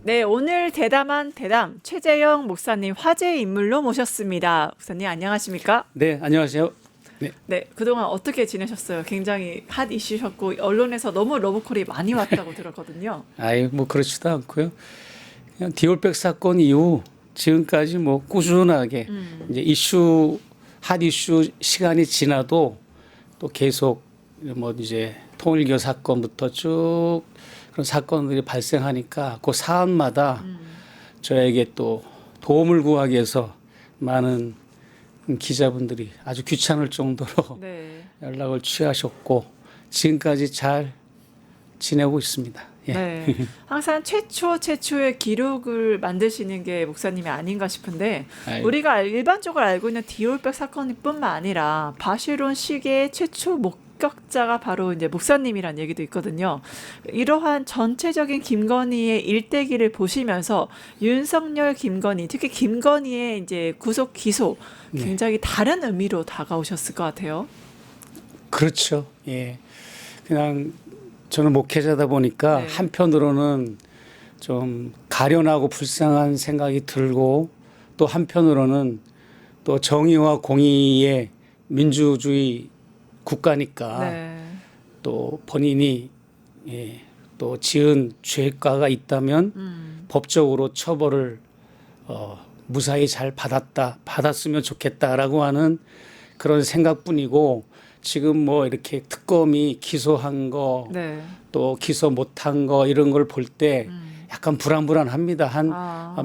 네, 오늘 대담한 대담 최재형 목사님 화제 인물로 모셨습니다. 목사님 안녕하십니까? 네, 안녕하세요. 네, 네, 그동안 어떻게 지내셨어요? 굉장히 핫 이슈셨고 언론에서 너무 러브콜이 많이 왔다고 들었거든요. 아이 뭐 그렇지도 않고요. 그냥 디올백 사건 이후 지금까지 뭐 꾸준하게 이제 핫 이슈 시간이 지나도 또 계속 뭐 이제 통일교 사건부터 쭉 그런 사건들이 발생하니까 그 사안마다 저에게 또 도움을 구하기 위해서 많은 기자분들이 아주 귀찮을 정도로 네. 연락을 취하셨고 지금까지 잘 지내고 있습니다. 예. 네. 항상 최초의 기록을 만드시는 게 목사님이 아닌가 싶은데 아유. 우리가 일반적으로 알고 있는 디올백 사건뿐만 아니라 바실론 시계의 최초 목격자가 바로 이제 목사님이란 얘기도 있거든요. 이러한 전체적인 김건희의 일대기를 보시면서 윤석열, 김건희, 특히 김건희의 이제 구속 기소 굉장히 다른 의미로 다가오셨을 것 같아요. 그렇죠. 예. 그냥 저는 목회자다 보니까 네. 한편으로는 좀 가련하고 불쌍한 생각이 들고 또 한편으로는 또 정의와 공의의 민주주의 국가니까 네. 또 본인이 또 지은 죄가가 있다면 법적으로 처벌을 무사히 잘 받았으면 좋겠다라고 하는 그런 생각뿐이고 지금 뭐 이렇게 특검이 기소한 거 네. 또 기소 못한 거 이런 걸 볼 때 약간 불안합니다. 한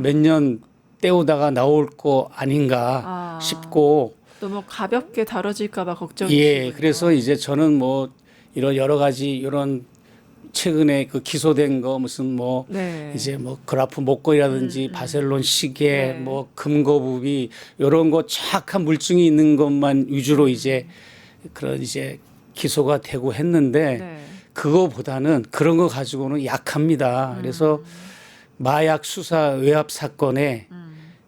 몇 년 때우다가 나올 거 아닌가 싶고 너무 가볍게 다뤄질까봐 걱정이시군요. 예, 그래서 이제 저는 뭐 이런 여러 가지 이런 최근에 그 기소된 거 무슨 뭐 네. 이제 뭐 그라프 목걸이라든지 바셀론 시계 네. 뭐 금거북이 이런 거 정확한 물증이 있는 것만 위주로 이제 그런 이제 기소가 되고 했는데 네. 그거보다는 그런 거 가지고는 약합니다. 그래서 마약 수사 외압 사건에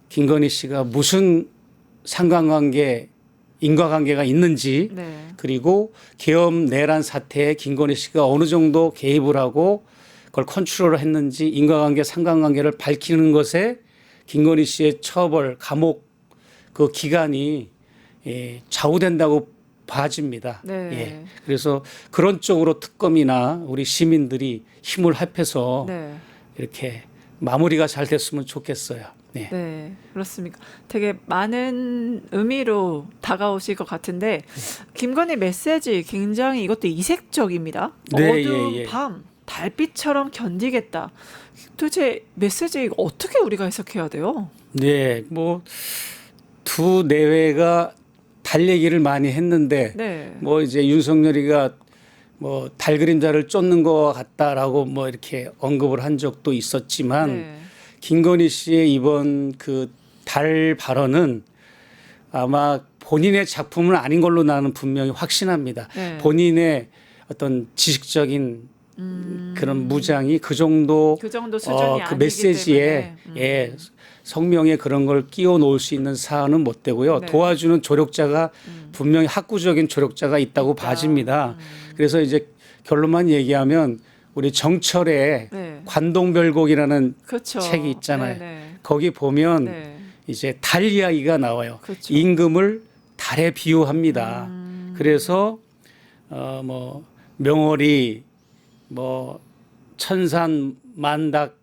김건희 씨가 무슨 인과관계가 있는지 네. 그리고 계엄 내란 사태에 김건희 씨가 어느 정도 개입을 하고 그걸 컨트롤을 했는지 인과관계 상관관계를 밝히는 것에 김건희 씨의 처벌 감옥 그 기간이 좌우된다고 봐집니다. 네. 예. 그래서 그런 쪽으로 특검이나 우리 시민들이 힘을 합해서 네. 이렇게 마무리가 잘 됐으면 좋겠어요. 네. 네. 그렇습니까? 되게 많은 의미로 다가오실 것 같은데 김건희 메시지 굉장히 이것도 이색적입니다. 네, 어두운 예. 밤, 달빛처럼 견디겠다. 도대체 메시지 이거 어떻게 우리가 해석해야 돼요? 네. 뭐 두 내외가 달 얘기를 많이 했는데 네. 뭐 이제 윤석열이가 뭐 달 그림자를 쫓는 것 같다라고 뭐 이렇게 언급을 한 적도 있었지만 네. 김건희 씨의 이번 그 달 발언은 아마 본인의 작품은 아닌 걸로 나는 분명히 확신합니다. 네. 본인의 어떤 지식적인 그런 무장이 그 정도 그 정도 수준이 그 아니기 메시지에 때문에. 예, 성명에 그런 걸 끼워 놓을 수 있는 사안은 못 되고요. 네. 도와주는 조력자가 분명히 학구적인 조력자가 있다고 있다. 봐집니다. 그래서 이제 결론만 얘기하면 우리 정철의 네. 관동별곡이라는 그렇죠. 책이 있잖아요. 네. 거기 보면 네. 이제 달 이야기가 나와요. 그렇죠. 임금을 달에 비유합니다. 그래서 뭐 명월이 뭐 천산만닥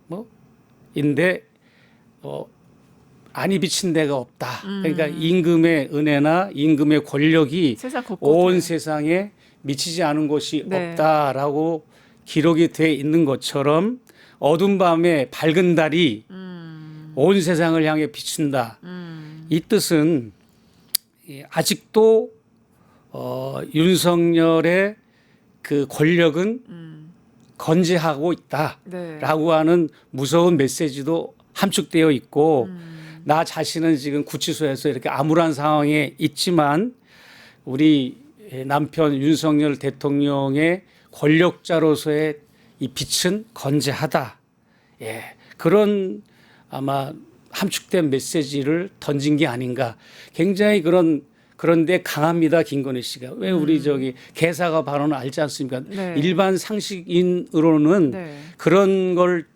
뭐인데 안이 비친 데가 없다. 그러니까 임금의 은혜나 임금의 권력이 세상 곳곳에. 온 세상에 미치지 않은 곳이 네. 없다라고 기록이 돼 있는 것처럼 어두운 밤에 밝은 달이 온 세상을 향해 비춘다. 이 뜻은 아직도 윤석열의 그 권력은 건재하고 있다라고 네. 하는 무서운 메시지도 함축되어 있고 나 자신은 지금 구치소에서 이렇게 암울한 상황에 있지만 우리 남편 윤석열 대통령의 권력자로서의 이 빛은 건재하다. 예, 그런 아마 함축된 메시지를 던진 게 아닌가. 굉장히 그런데 강합니다. 김건희 씨가. 왜 우리 저기 개사가 발언을 알지 않습니까? 네. 일반 상식인으로는 네. 그런 걸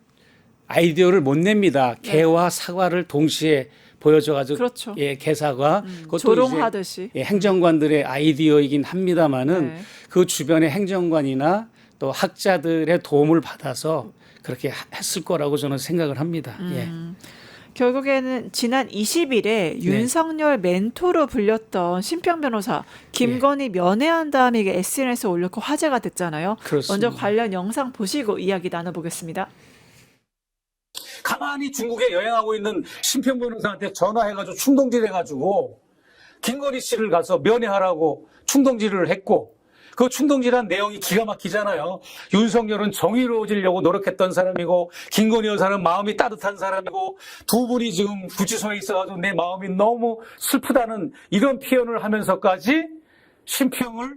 아이디어를 못 냅니다. 네. 개와 사과를 동시에 보여줘가지고 그렇죠. 예, 개사과 그것도 조롱하듯이. 이제 예, 행정관들의 아이디어이긴 합니다만은 네. 그 주변의 행정관이나 또 학자들의 도움을 받아서 그렇게 했을 거라고 저는 생각을 합니다. 예. 결국에는 지난 20일에 윤석열 멘토로 불렸던 심평 변호사 김건희 면회한 다음에 이게 SNS에 올렸고 화제가 됐잖아요. 그렇습니다. 먼저 관련 영상 보시고 이야기 나눠보겠습니다. 가만히 중국에 여행하고 있는 심평 변호사한테 전화해가지고 충동질해가지고 김건희 씨를 가서 면회하라고 충동질을 했고 그 충동질한 내용이 기가 막히잖아요. 윤석열은 정의로워지려고 노력했던 사람이고 김건희 여사는 마음이 따뜻한 사람이고 두 분이 지금 구치소에 있어가지고 내 마음이 너무 슬프다는 이런 표현을 하면서까지 심평을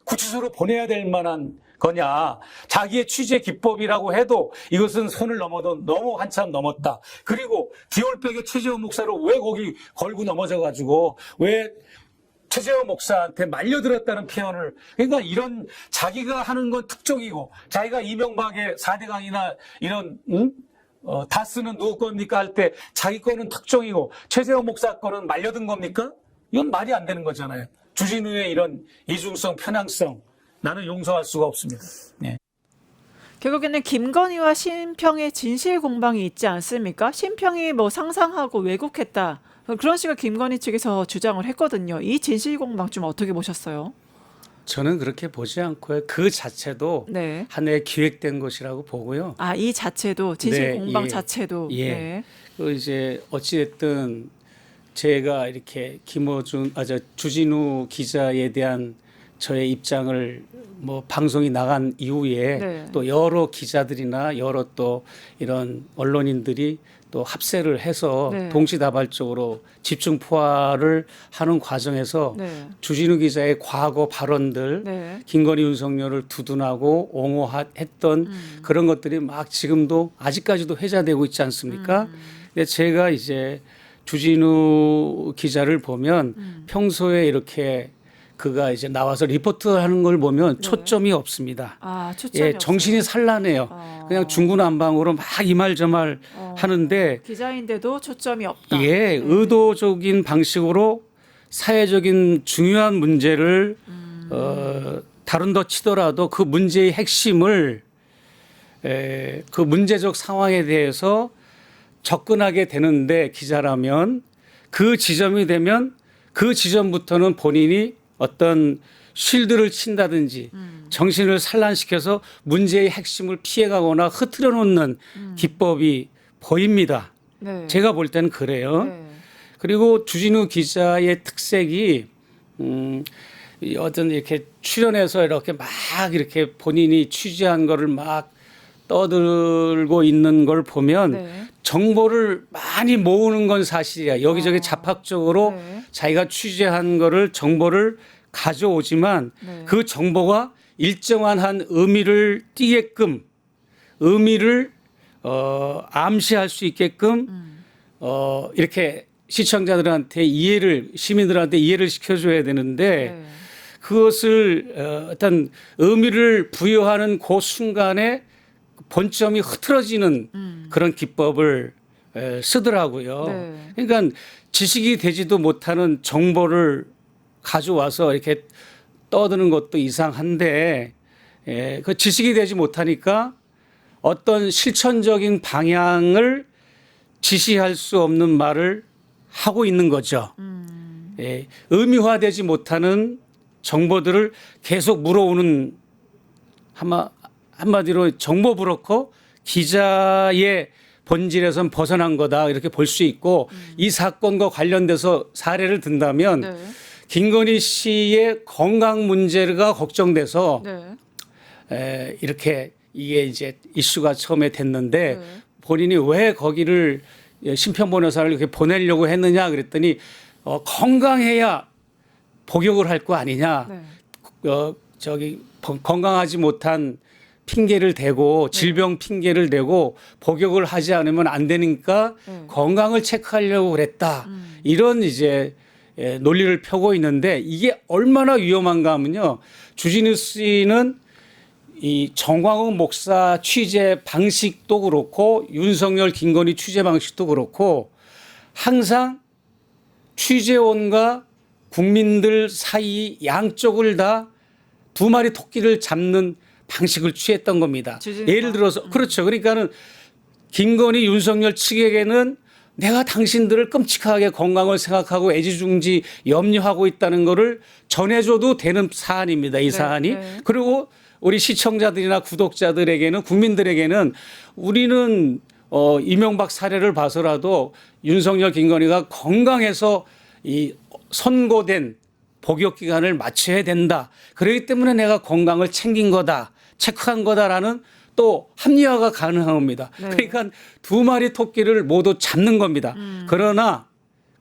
구치소로 보내야 될 만한 거냐. 자기의 취재 기법이라고 해도 이것은 선을 넘어도 너무 한참 넘었다. 그리고 디올백의 최재원 목사를 왜 거기 걸고 넘어져가지고 왜 최재원 목사한테 말려들었다는 표현을 그러니까 이런 자기가 하는 건 특종이고 자기가 이명박의 4대강이나 이런 다스는 누구 겁니까 할 때 자기 거는 특종이고 최재원 목사 거는 말려든 겁니까? 이건 말이 안 되는 거잖아요. 주진우의 이런 이중성 편향성 나는 용서할 수가 없습니다. 네. 결국에는 김건희와 심평의 진실 공방이 있지 않습니까? 심평이 뭐 상상하고 왜곡했다. 그런 식으로 김건희 측에서 주장을 했거든요. 이 진실 공방 좀 어떻게 보셨어요? 저는 그렇게 보지 않고요. 그 자체도 네. 하나의 기획된 것이라고 보고요. 아, 이 자체도 진실 네, 공방 예. 자체도. 예. 네. 그 이제 어찌됐든 제가 이렇게 주진우 기자에 대한 저의 입장을 뭐 방송이 나간 이후에 네. 또 여러 기자들이나 여러 또 이런 언론인들이 또 합세를 해서 네. 동시다발적으로 집중 포화를 하는 과정에서 네. 주진우 기자의 과거 발언들 네. 김건희 윤석열을 두둔하고 옹호했던 그런 것들이 막 지금도 아직까지도 회자되고 있지 않습니까? 근데 제가 이제 주진우 기자를 보면 평소에 이렇게 그가 이제 나와서 리포트하는 걸 보면 네. 초점이 없습니다. 아, 초점이 예, 정신이 없어요. 산란해요. 그냥 중구난방으로 막 이 말 저 말 하는데 기자인데도 초점이 없다. 예, 의도적인 방식으로 사회적인 중요한 문제를 다룬다 치더라도 그 문제의 핵심을 그 문제적 상황에 대해서 접근하게 되는데 기자라면 그 지점이 되면 그 지점부터는 본인이 어떤 쉴드를 친다든지 정신을 산란시켜서 문제의 핵심을 피해가거나 흐트려 놓는 기법이 보입니다. 네. 제가 볼 때는 그래요. 네. 그리고 주진우 기자의 특색이 어떤 이렇게 출연해서 이렇게 막 이렇게 본인이 취재한 거를 막 떠들고 있는 걸 보면 네. 정보를 많이 모으는 건 사실이야. 여기저기 잡학적으로 네. 자기가 취재한 거를 정보를 가져오지만 네. 그 정보가 일정한 한 의미를 띠게끔 의미를 암시할 수 있게끔 이렇게 시청자들한테 시민들한테 이해를 시켜줘야 되는데 네. 그것을 어떤 의미를 부여하는 그 순간에 본점이 흐트러지는 그런 기법을 쓰더라고요. 네. 그러니까 지식이 되지도 못하는 정보를 가져와서 이렇게 떠드는 것도 이상한데 그 지식이 되지 못하니까 어떤 실천적인 방향을 지시할 수 없는 말을 하고 있는 거죠. 의미화되지 못하는 정보들을 계속 물어오는 한마디로 정보 브로커 기자의 본질에선 벗어난 거다 이렇게 볼 수 있고 이 사건과 관련돼서 사례를 든다면 네. 김건희 씨의 건강 문제가 걱정돼서 네. 이렇게 이게 이제 이슈가 처음에 됐는데 네. 본인이 왜 거기를 심평 변호사를 이렇게 보내려고 했느냐 그랬더니 건강해야 복역을 할 거 아니냐. 네. 건강하지 못한 핑계를 대고 질병 핑계를 대고 복역을 하지 않으면 안 되니까 건강을 체크하려고 그랬다. 이런 이제 논리를 펴고 있는데 이게 얼마나 위험한가 하면요. 주진우 씨는 이 정광훈 목사 취재 방식도 그렇고 윤석열 김건희 취재 방식도 그렇고 항상 취재원과 국민들 사이 양쪽을 다 두 마리 토끼를 잡는 방식을 취했던 겁니다. 주진우가. 예를 들어서 그렇죠. 그러니까는 김건희 윤석열 측에게는 내가 당신들을 끔찍하게 건강을 생각하고 애지중지 염려하고 있다는 거를 전해줘도 되는 사안입니다. 이 사안이. 네. 그리고 우리 시청자들이나 구독자들에게는 국민들에게는 우리는 이명박 사례를 봐서라도 윤석열 김건희가 건강해서 이 선고된 복역 기간을 맞춰야 된다. 그렇기 때문에 내가 건강을 챙긴 거다. 체크한 거다라는 또 합리화가 가능한 겁니다. 네. 그러니까 두 마리 토끼를 모두 잡는 겁니다. 그러나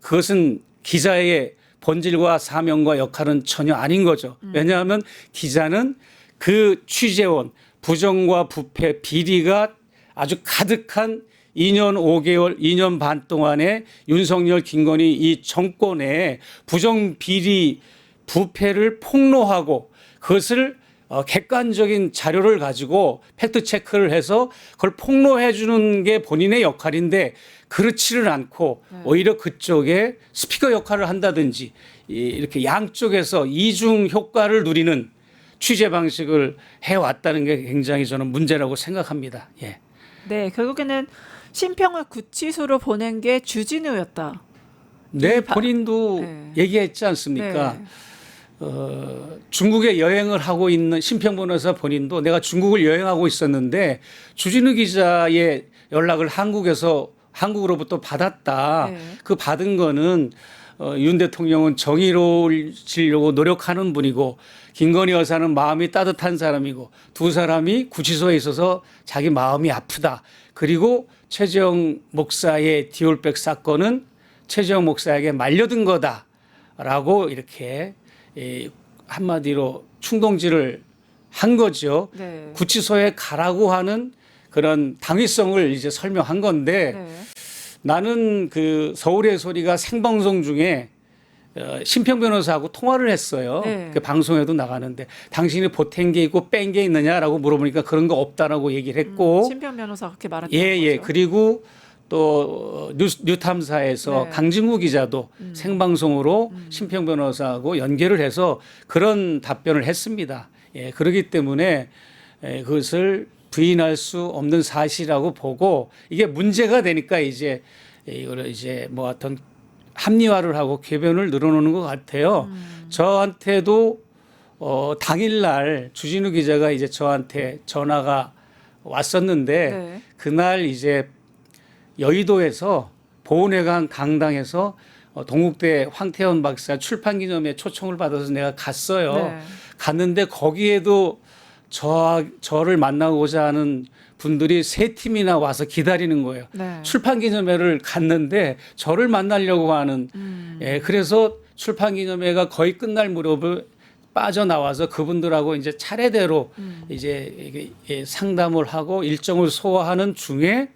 그것은 기자의 본질과 사명과 역할은 전혀 아닌 거죠. 왜냐하면 기자는 그 취재원, 부정과 부패, 비리가 아주 가득한 2년 5개월, 2년 반 동안에 윤석열, 김건희 이 정권의 부정, 비리, 부패를 폭로하고 그것을 객관적인 자료를 가지고 팩트 체크를 해서 그걸 폭로해 주는 게 본인의 역할인데 그렇지를 않고 오히려 그쪽에 스피커 역할을 한다든지 이렇게 양쪽에서 이중 효과를 누리는 취재 방식을 해왔다는 게 굉장히 저는 문제라고 생각합니다. 예. 네, 결국에는 심평을 구치소로 보낸 게 주진우였다. 네, 본인도 네. 얘기했지 않습니까? 네. 중국에 여행을 하고 있는 심평 변호사 본인도 내가 중국을 여행하고 있었는데 주진우 기자의 연락을 한국으로부터 받았다. 네. 그 받은 거는 윤 대통령은 정의로워지려고 노력하는 분이고 김건희 여사는 마음이 따뜻한 사람이고 두 사람이 구치소에 있어서 자기 마음이 아프다. 그리고 최재형 목사의 디올백 사건은 최재형 목사에게 말려든 거다라고 이렇게 한마디로 충동질을 한 거죠. 네. 구치소에 가라고 하는 그런 당위성을 이제 설명한 건데 네. 나는 그 서울의 소리가 생방송 중에 심평 변호사하고 통화를 했어요. 네. 그 방송에도 나가는데 당신이 보탠 게 있고 뺀 게 있느냐라고 물어보니까 그런 거 없다라고 얘기를 했고 심평 변호사 그렇게 말했던 예. 거죠. 그리고 또 뉴탐사에서 네. 강진구 기자도 생방송으로 심평 변호사하고 연결을 해서 그런 답변을 했습니다. 예, 그렇기 때문에 그것을 부인할 수 없는 사실이라고 보고 이게 문제가 되니까 이제 이거를 이제 뭐 어떤 합리화를 하고 궤변을 늘어놓는 것 같아요. 저한테도 당일날 주진우 기자가 이제 저한테 전화가 왔었는데 네. 그날 이제 여의도에서 보훈회관 강당에서 동국대 황태원 박사 출판기념회 초청을 받아서 내가 갔어요. 네. 갔는데 거기에도 저를 만나고자 하는 분들이 세 팀이나 와서 기다리는 거예요. 네. 출판기념회를 갔는데 저를 만나려고 하는 예, 그래서 출판기념회가 거의 끝날 무렵을 빠져나와서 그분들하고 이제 차례대로 이제 상담을 하고 일정을 소화하는 중에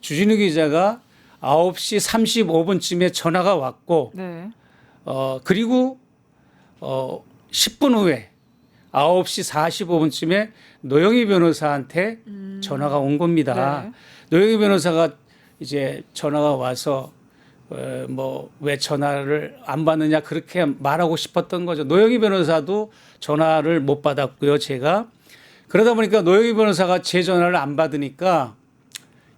주진우 기자가 9시 35분쯤에 전화가 왔고 네. 그리고 10분 후에 9시 45분쯤에 노영희 변호사한테 전화가 온 겁니다. 네. 노영희 변호사가 이제 전화가 와서 뭐 왜 전화를 안 받느냐 그렇게 말하고 싶었던 거죠. 노영희 변호사도 전화를 못 받았고요. 제가 그러다 보니까 노영희 변호사가 제 전화를 안 받으니까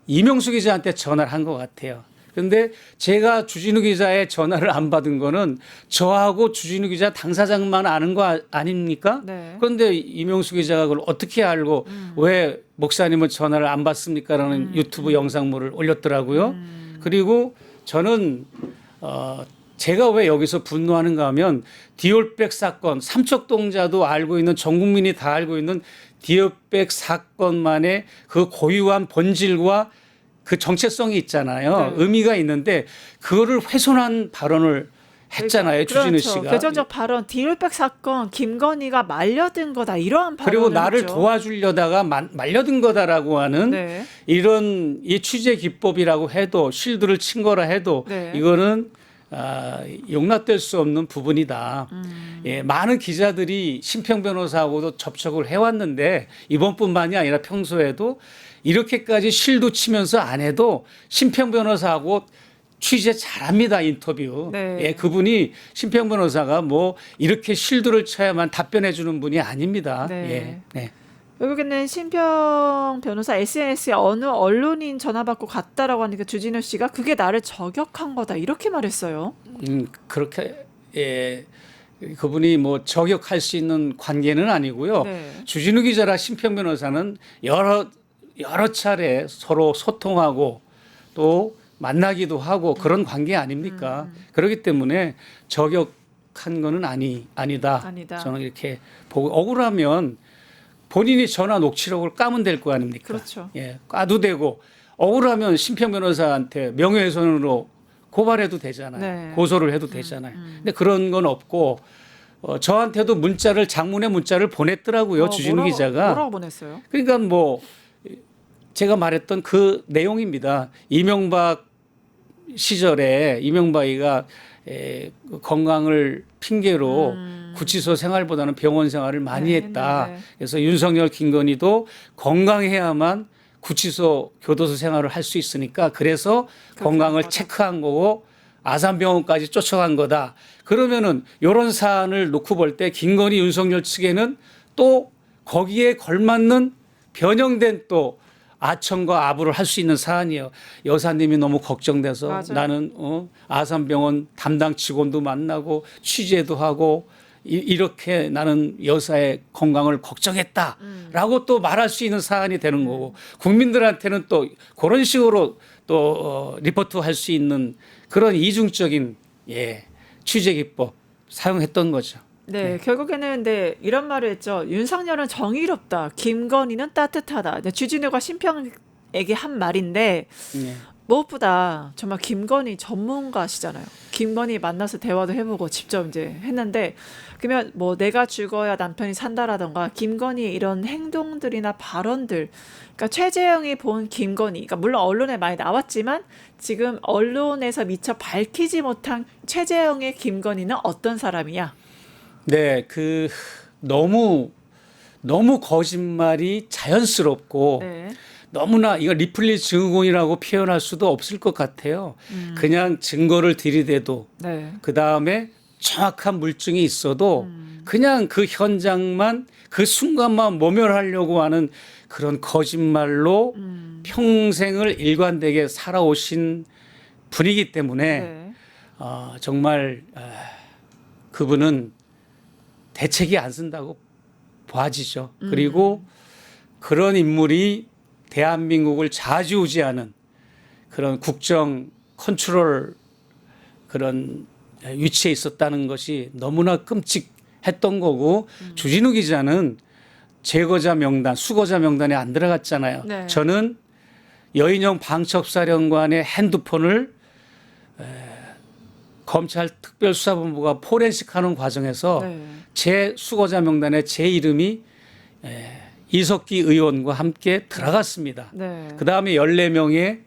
이명수 기자한테 전화를 한 것 같아요. 그런데 제가 주진우 기자의 전화를 안 받은 거는 저하고 주진우 기자 당사자만 아는 거 아닙니까? 네. 그런데 이명수 기자가 그걸 어떻게 알고 왜 목사님은 전화를 안 받습니까라는 유튜브 영상물을 올렸더라고요. 그리고 저는 제가 왜 여기서 분노하는가 하면 디올백 사건 삼척동자도 알고 있는 전 국민이 다 알고 있는 디올백 사건만의 그 고유한 본질과 그 정체성이 있잖아요. 네. 의미가 있는데 그거를 훼손한 발언을 했잖아요. 주진우 그렇죠. 씨가. 결정적 발언 디올백 사건 김건희가 말려든 거다 이러한 발언을 그리고 나를 했죠. 도와주려다가 말려든 거다라고 하는 네. 이런 이 취재 기법이라고 해도 실드를 친 거라 해도 네. 이거는 용납될 수 없는 부분이다. 예, 많은 기자들이 심평 변호사하고도 접촉을 해왔는데 이번뿐만이 아니라 평소에도 이렇게까지 실도 치면서 안 해도 심평 변호사하고 취재 잘합니다, 인터뷰. 네. 예, 그분이 심평 변호사가 뭐 이렇게 실드를 쳐야만 답변해 주는 분이 아닙니다. 네. 예, 네. 결국에는 심평 변호사 SNS에 어느 언론인 전화 받고 갔다라고 하니까 주진우 씨가 그게 나를 저격한 거다 이렇게 말했어요. 그렇게 예, 그분이 뭐 저격할 수 있는 관계는 아니고요. 네. 주진우 기자라 심평 변호사는 여러 차례 서로 소통하고 또 만나기도 하고 그런 관계 아닙니까? 그렇기 때문에 저격한 거는 아니다. 아니다. 저는 이렇게 보고 억울하면 본인이 전화 녹취록을 까면 될 거 아닙니까? 그렇죠. 예, 까도 되고 억울하면 심평 변호사한테 명예훼손으로 고발해도 되잖아요. 네. 고소를 해도 되잖아요. 근데 그런 건 없고 저한테도 장문의 문자를 보냈더라고요. 주진우 기자가. 뭐라고 보냈어요? 그러니까 뭐 제가 말했던 그 내용입니다. 이명박 시절에 이명박이가 건강을 핑계로 구치소 생활보다는 병원 생활을 많이 네, 했다. 네. 그래서 윤석열, 김건희도 건강해야만 구치소 교도소 생활을 할 수 있으니까 그래서 건강을 거다. 체크한 거고 아산병원까지 쫓아간 거다. 그러면은 이런 사안을 놓고 볼 때 김건희, 윤석열 측에는 또 거기에 걸맞는 변형된 또 아청과 아부를 할 수 있는 사안이에요. 여사님이 너무 걱정돼서 맞아요. 나는 아산병원 담당 직원도 만나고 취재도 하고 이렇게 나는 여사의 건강을 걱정했다라고 또 말할 수 있는 사안이 되는 거고 국민들한테는 또 그런 식으로 또 리포트할 수 있는 그런 이중적인 취재 기법 사용했던 거죠. 네, 결국에는 근데 이런 말을 했죠. 윤석열은 정의롭다. 김건희는 따뜻하다. 네, 주진우가 심평에게 한 말인데 네. 무엇보다 정말 김건희 전문가시잖아요. 김건희 만나서 대화도 해보고 직접 이제 했는데 그러면 뭐 내가 죽어야 남편이 산다라던가 김건희의 이런 행동들이나 발언들 그러니까 최재형이 본 김건희 그러니까 물론 언론에 많이 나왔지만 지금 언론에서 미처 밝히지 못한 최재형의 김건희는 어떤 사람이야? 네, 너무 거짓말이 자연스럽고 네. 너무나 이거 리플리 증후군이라고 표현할 수도 없을 것 같아요. 그냥 증거를 들이대도 네. 그 다음에 정확한 물증이 있어도 그냥 그 현장만 그 순간만 모면하려고 하는 그런 거짓말로 평생을 일관되게 살아오신 분이기 때문에 네. 정말 그분은 대책이 안 쓴다고 봐지죠. 그리고 그런 인물이 대한민국을 좌지우지하는 그런 국정 컨트롤 그런 위치에 있었다는 것이 너무나 끔찍했던 거고 주진우 기자는 제거자 명단, 수거자 명단에 안 들어갔잖아요. 네. 저는 여인영 방첩사령관의 핸드폰을 검찰 특별수사본부가 포렌식하는 과정에서 네. 제 수거자 명단에 제 이름이 이석기 의원과 함께 들어갔습니다. 네. 그다음에 14명의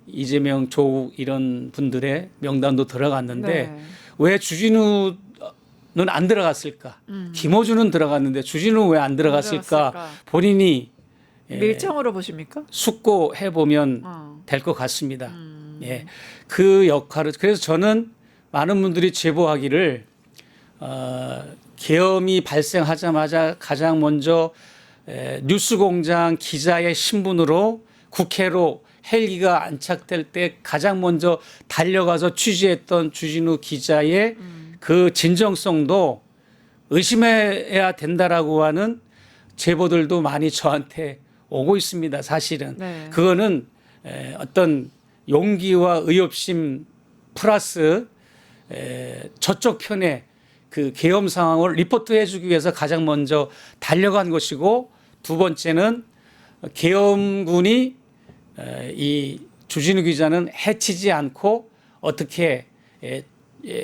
이재명, 조국 이런 분들의 명단도 들어갔는데 네. 왜 주진우는 안 들어갔을까? 김어준은 들어갔는데 주진우는 왜 안 들어갔을까? 본인이 밀정으로 보십니까? 숙고해 보면 될 것 같습니다. 예, 그 역할을 그래서 저는 많은 분들이 제보하기를 계엄이 발생하자마자 가장 먼저 뉴스공장 기자의 신분으로 국회로 헬기가 안착될 때 가장 먼저 달려가서 취재했던 주진우 기자의 그 진정성도 의심해야 된다라고 하는 제보들도 많이 저한테 오고 있습니다. 사실은 네. 그거는 어떤 용기와 의협심 플러스 저쪽 편에 그 계엄 상황을 리포트해 주기 위해서 가장 먼저 달려간 것이고 두 번째는 계엄군이 이 주진우 기자는 해치지 않고 어떻게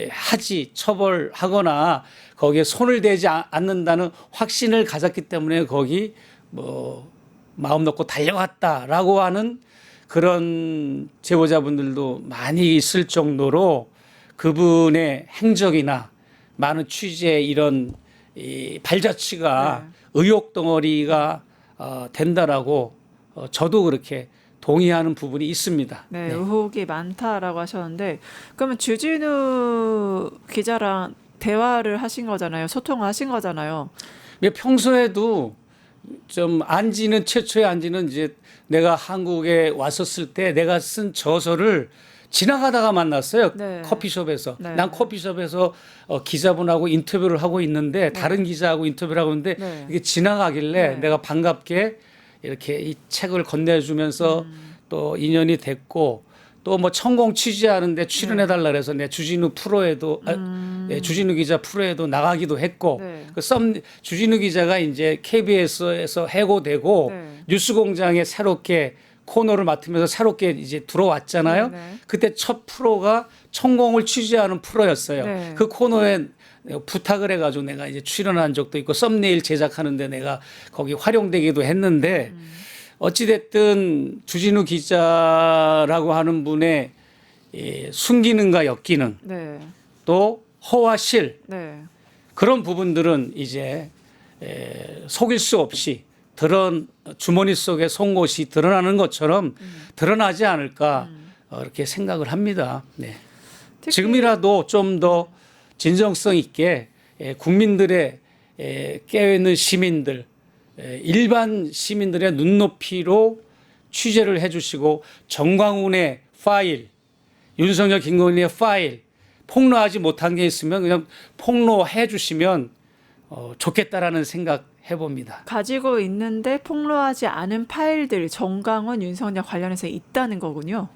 하지 처벌하거나 거기에 손을 대지 않는다는 확신을 가졌기 때문에 거기 뭐 마음 놓고 달려갔다라고 하는 그런 제보자분들도 많이 있을 정도로 그분의 행적이나 많은 취재 이런 이 발자취가 의혹 덩어리가 된다라고 저도 그렇게 동의하는 부분이 있습니다. 네, 의혹이 많다라고 하셨는데 그러면 주진우 기자랑 대화를 하신 거잖아요. 소통을 하신 거잖아요. 평소에도 좀 안지는 최초의 안지는 이제 내가 한국에 왔었을 때 내가 쓴 저서를 지나가다가 만났어요. 네. 커피숍에서. 네. 난 커피숍에서 기자분하고 인터뷰를 하고 있는데 다른 기자하고 인터뷰를 하고 있는데 네. 이게 지나가길래 네. 내가 반갑게 이렇게 이 책을 건네주면서 또 인연이 됐고 또 뭐 천공 취재하는데 출연해달라 그래서 내 주진우 프로에도 주진우 기자 프로에도 나가기도 했고 네. 주진우 기자가 이제 KBS에서 해고되고 네. 뉴스공장에 새롭게 코너를 맡으면서 새롭게 이제 들어왔잖아요. 네. 그때 첫 프로가 천공을 취재하는 프로였어요. 네. 그 코너에 내가 부탁을 해가지고 내가 이제 출연한 적도 있고 썸네일 제작하는데 내가 거기 활용되기도 했는데 어찌됐든 주진우 기자라고 하는 분의 이 순기능과 역기능 네. 또 허와 실 네. 그런 부분들은 이제 속일 수 없이 주머니 속에 송곳이 드러나는 것처럼 드러나지 않을까 이렇게 생각을 합니다. 네. 특히- 지금이라도 좀 더 진정성 있게 국민들의 깨어있는 시민들 일반 시민들의 눈높이로 취재를 해주시고 정광훈의 파일, 윤석열 김건희의 파일 폭로하지 못한 게 있으면 그냥 폭로해 주시면 좋겠다라는 생각 해봅니다. 가지고 있는데 폭로하지 않은 파일들 정강원 윤석열 관련해서 있다는 거군요.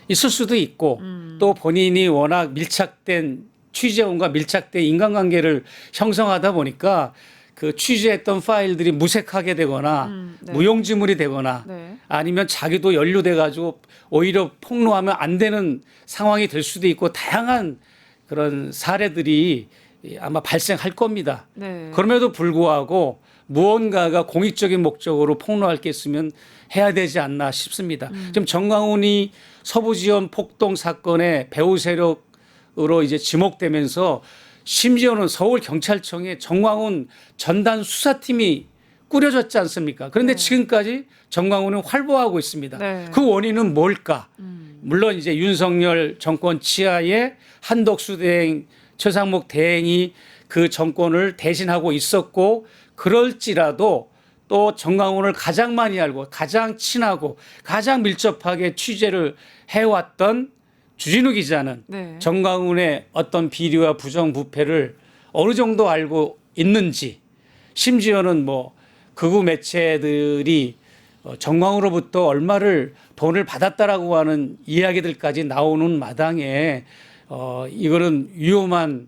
있을 수도 있고 또 본인이 워낙 밀착된 취재원과 밀착된 인간관계를 형성하다 보니까 그 취재했던 파일들이 무색하게 되거나 네. 무용지물이 되거나 네. 아니면 자기도 연루돼 가지고 오히려 폭로하면 안 되는 상황이 될 수도 있고 다양한 그런 사례들이 아마 발생할 겁니다. 네. 그럼에도 불구하고 무언가가 공익적인 목적으로 폭로할 게 있으면 해야 되지 않나 싶습니다. 지금 정광훈이 서부지원 폭동 사건의 배후 세력으로 이제 지목되면서 심지어는 서울경찰청에 정광훈 전단 수사팀이 꾸려졌지 않습니까? 그런데 네. 지금까지 정광훈은 활보하고 있습니다. 네. 그 원인은 뭘까? 물론 이제 윤석열 정권 치하에 한덕수 대행, 최상목 대행이 그 정권을 대신하고 있었고 그럴지라도 또 정광훈을 가장 많이 알고 가장 친하고 가장 밀접하게 취재를 해왔던 주진우 기자는 네. 정광훈의 어떤 비리와 부정부패를 어느 정도 알고 있는지 심지어는 뭐 극우 매체들이 정광훈으로부터 얼마를 돈을 받았다라고 하는 이야기들까지 나오는 마당에 이거는 위험한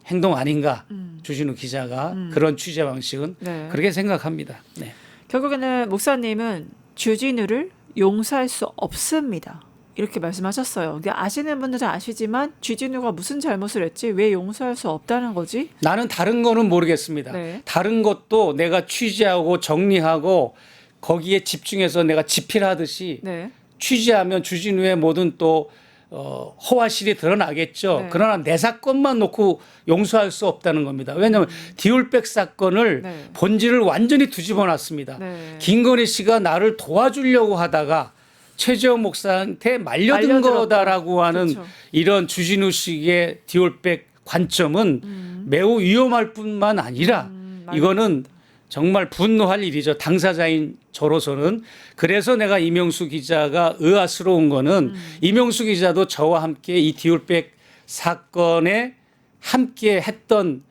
행동 아닌가 주진우 기자가 그런 취재 방식은 네. 그렇게 생각합니다. 네. 결국에는 목사님은 주진우를 용서할 수 없습니다. 이렇게 말씀하셨어요. 그러니까 아시는 분들은 아시지만 주진우가 무슨 잘못을 했지 왜 용서할 수 없다는 거지? 나는 다른 거는 모르겠습니다. 네. 다른 것도 내가 취재하고 정리하고 거기에 집중해서 내가 집필하듯이 네. 취재하면 주진우의 모든 또 허와실이 드러나겠죠. 네. 그러나 내 사건만 놓고 용서할 수 없다는 겁니다. 왜냐하면 디올백 사건을 네. 본질을 완전히 뒤집어 놨습니다. 네. 김건희 씨가 나를 도와주려고 하다가 최재형 목사한테 말려든 말려들었다. 거다라고 하는 그렇죠. 이런 주진우식의 디올백 관점은 매우 위험할 뿐만 아니라 이거는 정말 분노할 일이죠. 당사자인 저로서는. 그래서 내가 이명수 기자가 의아스러운 거는 이명수 기자도 저와 함께 이 디올백 사건에 함께 했던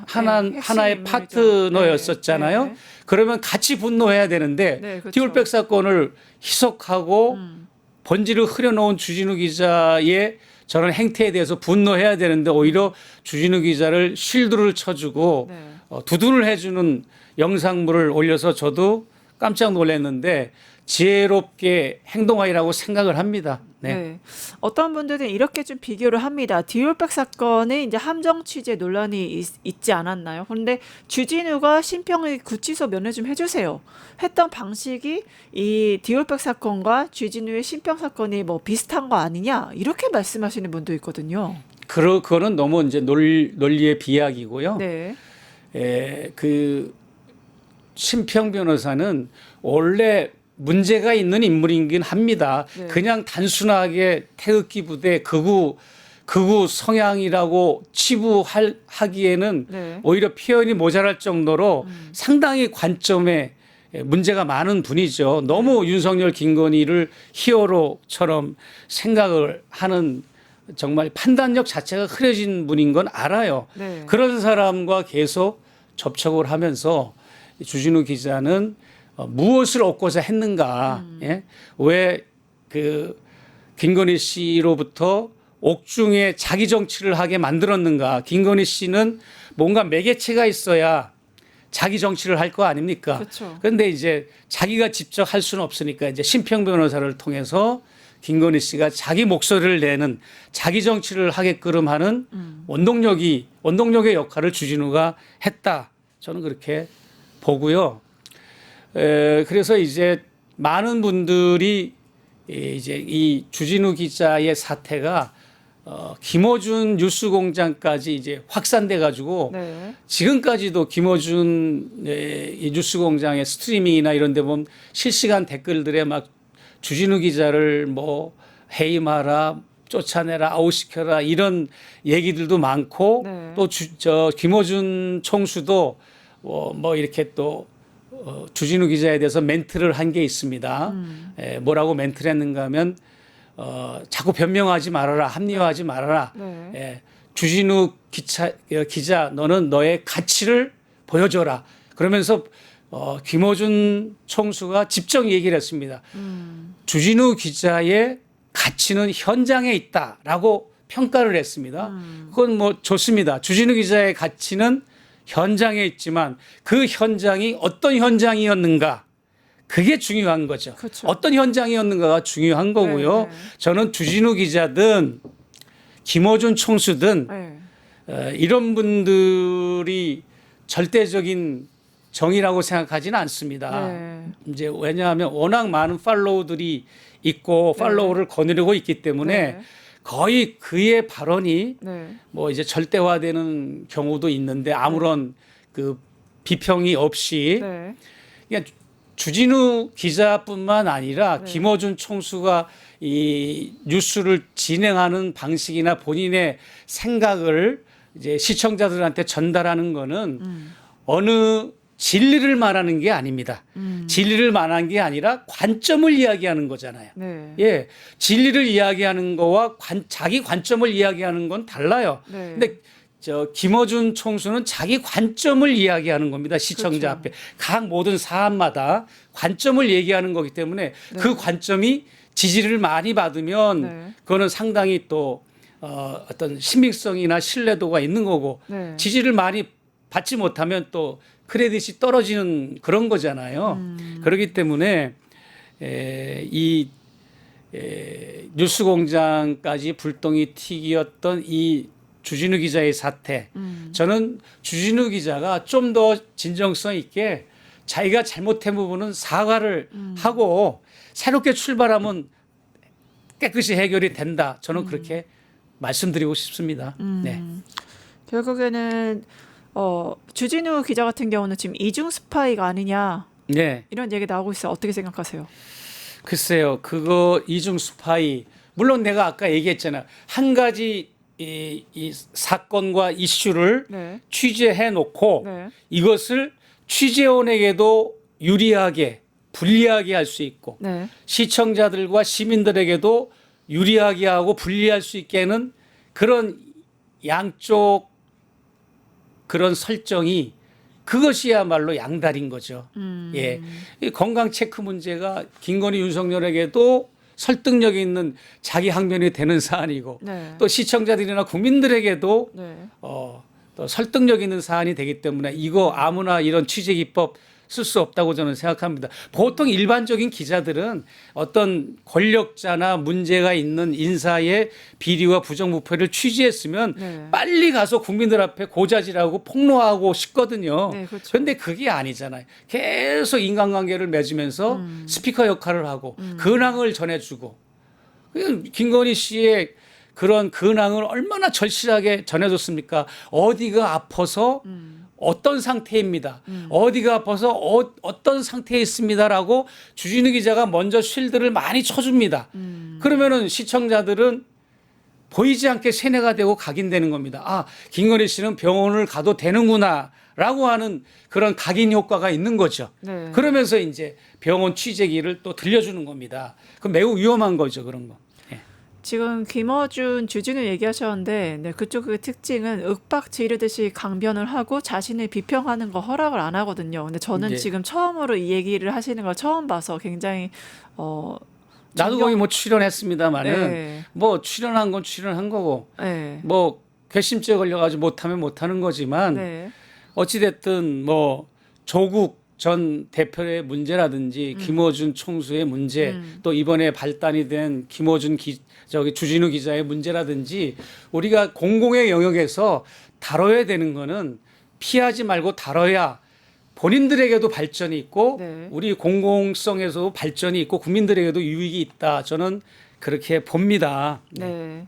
하나의 핵심 파트너였었잖아요. 네, 네, 네. 그러면 같이 분노해야 되는데 네, 그렇죠. 디올백 사건을 희석하고 번지를 흐려놓은 주진우 기자의 저런 행태에 대해서 분노해야 되는데 오히려 주진우 기자를 쉴드를 쳐주고 네. 두둔을 해주는 영상물을 올려서 저도 깜짝 놀랐는데 지혜롭게 행동하리라고 생각을 합니다. 네. 네. 어떤 분들은 이렇게 좀 비교를 합니다. 디올백 사건에 이제 함정 취재 논란이 있지 않았나요? 그런데 주진우가 심평의 구치소 면회 좀 해주세요. 했던 방식이 이 디올백 사건과 주진우의 심평 사건이 뭐 비슷한 거 아니냐 이렇게 말씀하시는 분도 있거든요. 그거는 너무 이제 논리의 비약이고요. 네. 그 심평 변호사는 원래 문제가 있는 인물이긴 합니다. 네. 그냥 단순하게 태극기 부대 극우 성향이라고 치부하기에는 네. 오히려 표현이 모자랄 정도로 상당히 관점에 문제가 많은 분이죠. 너무 윤석열 김건희를 히어로처럼 생각을 하는 정말 판단력 자체가 흐려진 분인 건 알아요. 네. 그런 사람과 계속 접촉을 하면서 주진우 기자는 무엇을 얻고자 했는가? 예? 왜 그 김건희 씨로부터 옥중에 자기 정치를 하게 만들었는가? 김건희 씨는 뭔가 매개체가 있어야 자기 정치를 할 거 아닙니까? 그렇죠. 그런데 이제 자기가 직접 할 수는 없으니까 이제 심평 변호사를 통해서 김건희 씨가 자기 목소리를 내는 자기 정치를 하게끔 하는 원동력의 역할을 주진우가 했다. 저는 그렇게 보고요. 그래서 이제 많은 분들이 이제 이 주진우 기자의 사태가 김어준 뉴스공장까지 이제 확산돼 가지고 네. 지금까지도 김어준 이 뉴스공장의 스트리밍이나 이런 데 보면 실시간 댓글들에 막 주진우 기자를 뭐 해임하라, 쫓아내라, 아웃시켜라 이런 얘기들도 많고 네. 또 김어준 총수도 뭐 이렇게 또 주진우 기자에 대해서 멘트를 한 게 있습니다. 뭐라고 멘트를 했는가 하면 자꾸 변명하지 말아라, 합리화하지 말아라. 네. 주진우 기자 너는 너의 가치를 보여줘라. 그러면서 김어준 총수가 직접 얘기를 했습니다. 주진우 기자의 가치는 현장에 있다라고 평가를 했습니다. 그건 뭐 좋습니다. 주진우 기자의 가치는 현장에 있지만 그 현장이 어떤 현장이었는가 그게 중요한 거죠. 그렇죠. 어떤 현장이었는가가 중요한 거고요. 네, 네. 저는 주진우 기자든 김어준 총수든 네. 이런 분들이 절대적인 정의라고 생각하지는 않습니다. 네. 이제 왜냐하면 워낙 많은 팔로우들이 있고 팔로우를 거느리고 있기 때문에 네. 거의 그의 발언이 네. 뭐 이제 절대화되는 경우도 있는데 아무런 그 비평이 없이 네. 그냥 주진우 기자뿐만 아니라 네. 김어준 총수가 이 뉴스를 진행하는 방식이나 본인의 생각을 이제 시청자들한테 전달하는 거는 어느 진리를 말하는 게 아닙니다. 진리를 말하는 게 아니라 관점을 이야기하는 거잖아요. 네. 예, 진리를 이야기하는 거와 자기 관점을 이야기하는 건 달라요. 네. 근데 김어준 총수는 자기 관점을 이야기하는 겁니다. 시청자 그렇죠. 앞에 각 모든 사안마다 관점을 얘기하는 거기 때문에 그 관점이 지지를 많이 받으면 네. 그거는 상당히 또 어떤 신빙성이나 신뢰도가 있는 거고 네. 지지를 많이 받지 못하면 또 크레딧이 떨어지는 그런 거잖아요. 그렇기 때문에 이 뉴스공장까지 불똥이 튀기었던 이 주진우 기자의 사태, 저는 주진우 기자가 좀 더 진정성 있게 자기가 잘못한 부분은 사과를 하고 새롭게 출발하면 깨끗이 해결이 된다. 저는 그렇게 말씀드리고 싶습니다. 네. 결국에는 주진우 기자 같은 경우는 지금 이중 스파이가 아니냐 네. 이런 얘기 나오고 있어요. 어떻게 생각하세요? 글쎄요, 그거 이중 스파이. 물론 내가 아까 얘기했잖아. 한 가지 이 사건과 이슈를 네. 취재해 놓고 네. 이것을 취재원에게도 유리하게, 불리하게 할 수 있고 네. 시청자들과 시민들에게도 유리하게 하고 불리할 수 있게 하는 그런 양쪽 그런 설정이 그것이야말로 양다리인 거죠. 예. 이 건강 체크 문제가 김건희 윤석열에게도 설득력 있는 자기 항변이 되는 사안이고 네. 또 시청자들이나 국민들에게도 네. 또 설득력 있는 사안이 되기 때문에 이거 아무나 이런 취재 기법 쓸 수 없다고 저는 생각합니다. 보통 일반적인 기자들은 어떤 권력자나 문제가 있는 인사의 비리와 부정부패를 취재했으면 네. 빨리 가서 국민들 앞에 고자질하고 폭로하고 싶거든요. 네, 그렇죠. 그런데 그게 아니잖아요. 계속 인간관계를 맺으면서 스피커 역할을 하고 근황을 전해주고 김건희 씨의 그런 근황을 얼마나 절실하게 전해줬습니까? 어디가 아파서 어떤 상태입니다. 어디가 아파서 어떤 상태에 있습니다라고 주진우 기자가 먼저 쉴드를 많이 쳐줍니다. 그러면은 시청자들은 보이지 않게 세뇌가 되고 각인되는 겁니다. 아, 김건희 씨는 병원을 가도 되는구나라고 하는 그런 각인 효과가 있는 거죠. 네. 그러면서 이제 병원 취재기를 또 들려주는 겁니다. 그 매우 위험한 거죠, 그런 거. 예. 지금 김어준 주진우 얘기하셨는데 네, 그쪽 그 특징은 윽박 지르듯이 강변을 하고 자신을 비평하는 거 허락을 안 하거든요. 근데 저는 네. 지금 처음으로 이 얘기를 하시는 걸 처음 봐서 굉장히 나도 거기 뭐 출연했습니다마는 네. 뭐 출연한 건 출연한 거고 네. 뭐 괘씸죄 걸려가지고 못하면 못하는 거지만 네. 어찌됐든 뭐 조국 전 대표의 문제라든지 김어준 총수의 문제 또 이번에 발단이 된 김어준 주진우 기자의 문제라든지 우리가 공공의 영역에서 다뤄야 되는 거는 피하지 말고 다뤄야 본인들에게도 발전이 있고 네. 우리 공공성에서 발전이 있고 국민들에게도 유익이 있다. 저는 그렇게 봅니다. 네.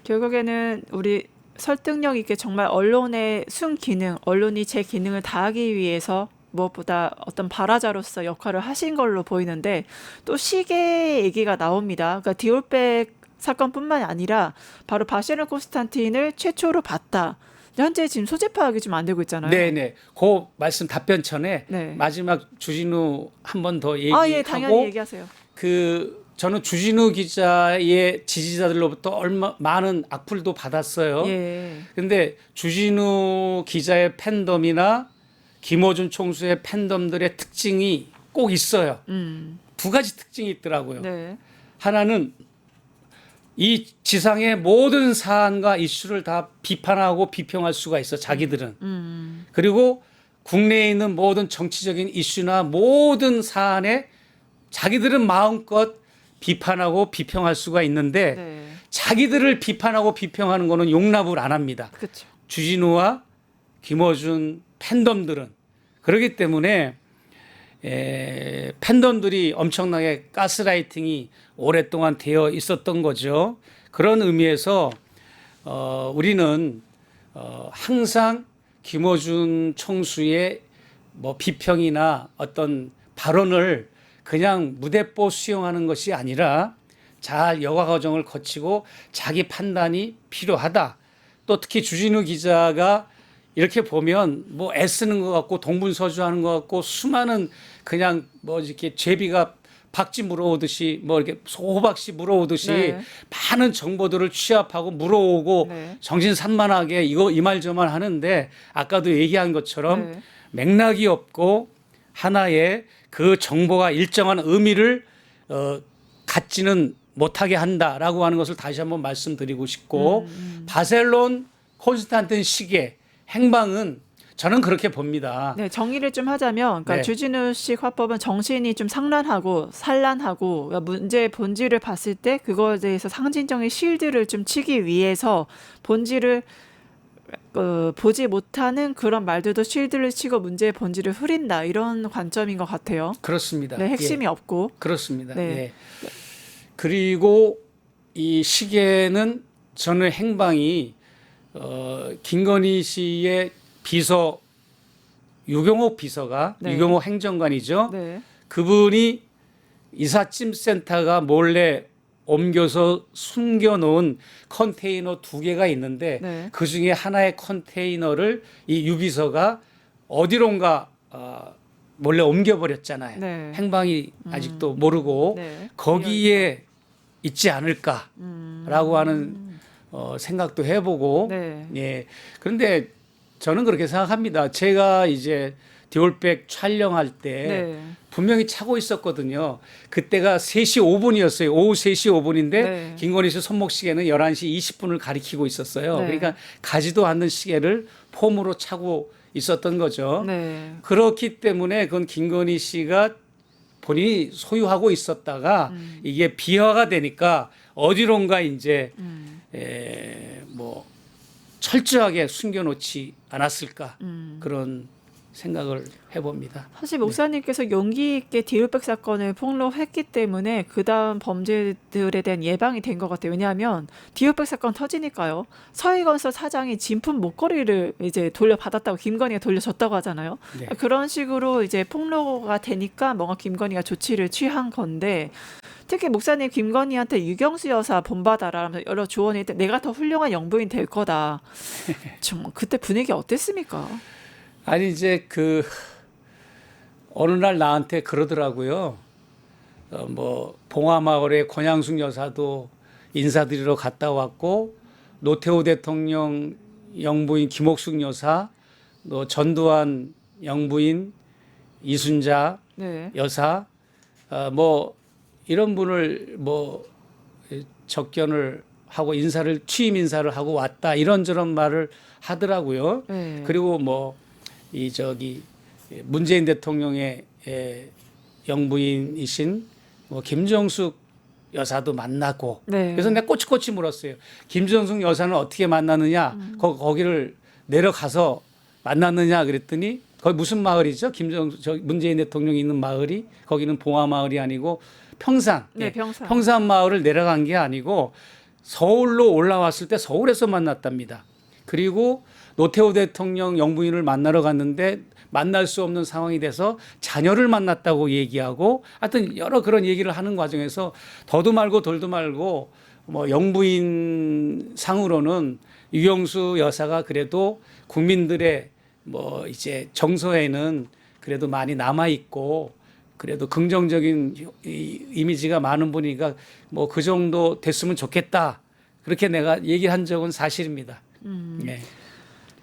결국에는 우리 설득력 있게 정말 언론의 순기능, 언론이 제 기능을 다하기 위해서 무엇보다 어떤 발화자로서 역할을 하신 걸로 보이는데 또 시계 얘기가 나옵니다. 그러니까 디올백 사건뿐만 아니라 바로 바시르 콘스탄틴을 최초로 봤다. 현재 지금 소재 파악이 좀 안 되고 있잖아요. 네네. 그 말씀 답변 전에 네. 마지막 주진우 한 번 더 얘기하고 예, 당연히 얘기하세요. 저는 주진우 기자의 지지자들로부터 많은 악플도 받았어요. 예. 근데 주진우 기자의 팬덤이나 김어준 총수의 팬덤들의 특징이 꼭 있어요. 두 가지 특징이 있더라고요. 네. 하나는 이 지상의 모든 사안과 이슈를 다 비판하고 비평할 수가 있어, 자기들은. 그리고 국내에 있는 모든 정치적인 이슈나 모든 사안에 자기들은 마음껏 비판하고 비평할 수가 있는데 네. 자기들을 비판하고 비평하는 거는 용납을 안 합니다. 그렇죠. 주진우와 김어준 팬덤들은. 그렇기 때문에 팬덤들이 엄청나게 가스라이팅이 오랫동안 되어 있었던 거죠. 그런 의미에서 우리는 항상 김어준 총수의 뭐 비평이나 어떤 발언을 그냥 무대뽀 수용하는 것이 아니라 잘 여과 과정을 거치고 자기 판단이 필요하다. 또 특히 주진우 기자가 이렇게 보면 뭐 애쓰는 것 같고 동분서주하는 것 같고 수많은 그냥 뭐 이렇게 제비가 박쥐 물어오듯이 뭐 이렇게 호박씨 물어오듯이 네. 많은 정보들을 취합하고 물어오고 네. 정신산만하게 이거 이 말 저 말 하는데 아까도 얘기한 것처럼 네. 맥락이 없고 하나의 그 정보가 일정한 의미를 갖지는 못하게 한다라고 하는 것을 다시 한번 말씀드리고 싶고 바셀론 콘스탄틴 시계 행방은 저는 그렇게 봅니다. 네, 정리를 좀 하자면, 그러니까 네. 주진우식 화법은 정신이 좀 상란하고 산란하고 그러니까 문제의 본질을 봤을 때 그거에 대해서 상징적인 실드를 좀 치기 위해서 본질을 보지 못하는 그런 말들도 실드를 치고 문제의 본질을 흐린다 이런 관점인 것 같아요. 그렇습니다. 네, 핵심이 예, 없고. 그렇습니다. 네. 예. 그리고 이 시계는 저는 행방이 김건희 씨의 비서 유경옥 비서가 네. 유경옥 행정관이죠. 네, 그분이 이삿짐 센터가 몰래 옮겨서 숨겨놓은 컨테이너 2개가 있는데 네. 그 중에 하나의 컨테이너를 이 유비서가 어디론가 몰래 옮겨버렸잖아요. 네. 행방이 아직도 모르고 네. 거기에 있지 않을까라고 하는 생각도 해보고 네. 예. 그런데 저는 그렇게 생각합니다. 제가 이제 디올백 촬영할 때 네. 분명히 차고 있었거든요. 그때가 3시 5분이었어요. 오후 3시 5분인데 네. 김건희 씨 손목시계는 11시 20분을 가리키고 있었어요. 네. 그러니까 가지도 않는 시계를 폼으로 차고 있었던 거죠. 네. 그렇기 때문에 그건 김건희 씨가 본인이 소유하고 있었다가 이게 비화가 되니까 어디론가 이제 뭐 철저하게 숨겨놓지 않았을까 그런 생각을 해봅니다. 사실 목사님께서 용기 있게 디올백 사건을 폭로했기 때문에 그 다음 범죄들에 대한 예방이 된 것 같아요. 왜냐하면 디올백 사건 터지니까요. 서희건설 사장이 진품 목걸이를 이제 돌려받았다고 김건희가 돌려줬다고 하잖아요. 네. 그런 식으로 이제 폭로가 되니까 뭔가 김건희가 조치를 취한 건데 특히 목사님 김건희한테 유경수 여사 본받아라 하면서 여러 조언이 있대 내가 더 훌륭한 영부인 될 거다. 좀 그때 분위기 어땠습니까? 아니 이제 그 어느 날 나한테 그러더라고요. 뭐 봉화마을의 권양숙 여사도 인사드리러 갔다 왔고 노태우 대통령 영부인 김옥숙 여사, 또 전두환 영부인 이순자 네. 여사, 뭐 이런 분을 뭐 접견을 하고 인사를 취임 인사를 하고 왔다 이런저런 말을 하더라고요. 네. 그리고 뭐 이 문재인 대통령의 영부인이신 뭐 김정숙 여사도 만나고 네. 그래서 내가 꼬치꼬치 물었어요. 김정숙 여사는 어떻게 만났느냐? 거기를 내려가서 만났느냐 그랬더니 거기 무슨 마을이죠? 문재인 대통령이 있는 마을이 거기는 봉화마을이 아니고 평산. 네, 평산. 평산 마을을 내려간 게 아니고 서울로 올라왔을 때 서울에서 만났답니다. 그리고 노태우 대통령 영부인을 만나러 갔는데 만날 수 없는 상황이 돼서 자녀를 만났다고 얘기하고 하여튼 여러 그런 얘기를 하는 과정에서 더도 말고 덜도 말고 뭐 영부인 상으로는 유경수 여사가 그래도 국민들의 뭐 이제 정서에는 그래도 많이 남아 있고 그래도 긍정적인 이미지가 많은 분이니까 뭐 그 정도 됐으면 좋겠다. 그렇게 내가 얘기한 적은 사실입니다. 네.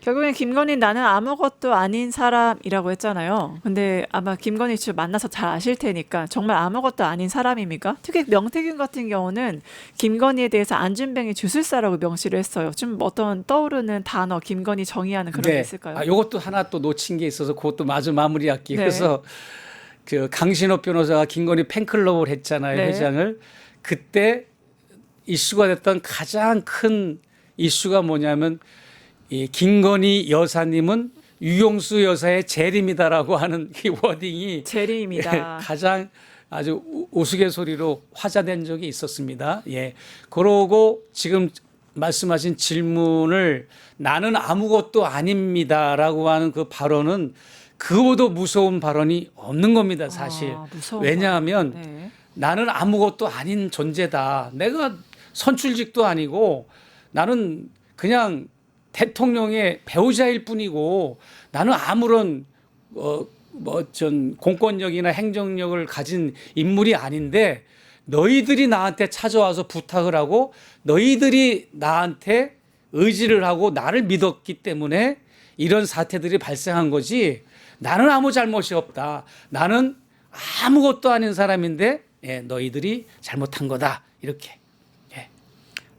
결국엔 김건희 나는 아무것도 아닌 사람이라고 했잖아요. 근데 아마 김건희 씨 만나서 잘 아실 테니까 정말 아무것도 아닌 사람입니까? 특히 명태균 같은 경우는 김건희에 대해서 안준뱅이 주술사라고 명시를 했어요. 좀 어떤 떠오르는 단어 김건희 정의하는 그런 게 있을까요? 이것도 하나 또 놓친 게 있어서 그것도 마저 마무리할게요. 네. 그래서 그 강신업 변호사가 김건희 팬클럽을 했잖아요. 네. 회장을. 그때 이슈가 됐던 가장 큰 이슈가 뭐냐면 이 김건희 여사님은 유경수 여사의 재림이다라고 하는 이 워딩이 재림입니다. 가장 아주 우스갯소리로 화제된 적이 있었습니다. 예. 그러고 지금 말씀하신 질문을 나는 아무것도 아닙니다라고 하는 그 발언은 그보다 무서운 발언이 없는 겁니다, 사실. 무서운 왜냐하면 네. 나는 아무것도 아닌 존재다. 내가 선출직도 아니고 나는 그냥 대통령의 배우자일 뿐이고 나는 아무런 전 공권력이나 행정력을 가진 인물이 아닌데 너희들이 나한테 찾아와서 부탁을 하고 너희들이 나한테 의지를 하고 나를 믿었기 때문에 이런 사태들이 발생한 거지 나는 아무 잘못이 없다. 나는 아무것도 아닌 사람인데 너희들이 잘못한 거다. 이렇게.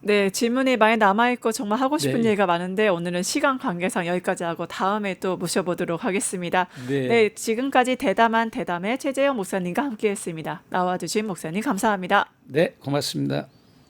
네, 질문이 많이 남아있고 정말 하고 싶은 네. 얘기가 많은데 오늘은 시간 관계상 여기까지 하고 다음에 또 모셔보도록 하겠습니다. 네. 네, 지금까지 대담한 대담의 최재형 목사님과 함께했습니다. 나와주신 목사님 감사합니다. 네, 고맙습니다.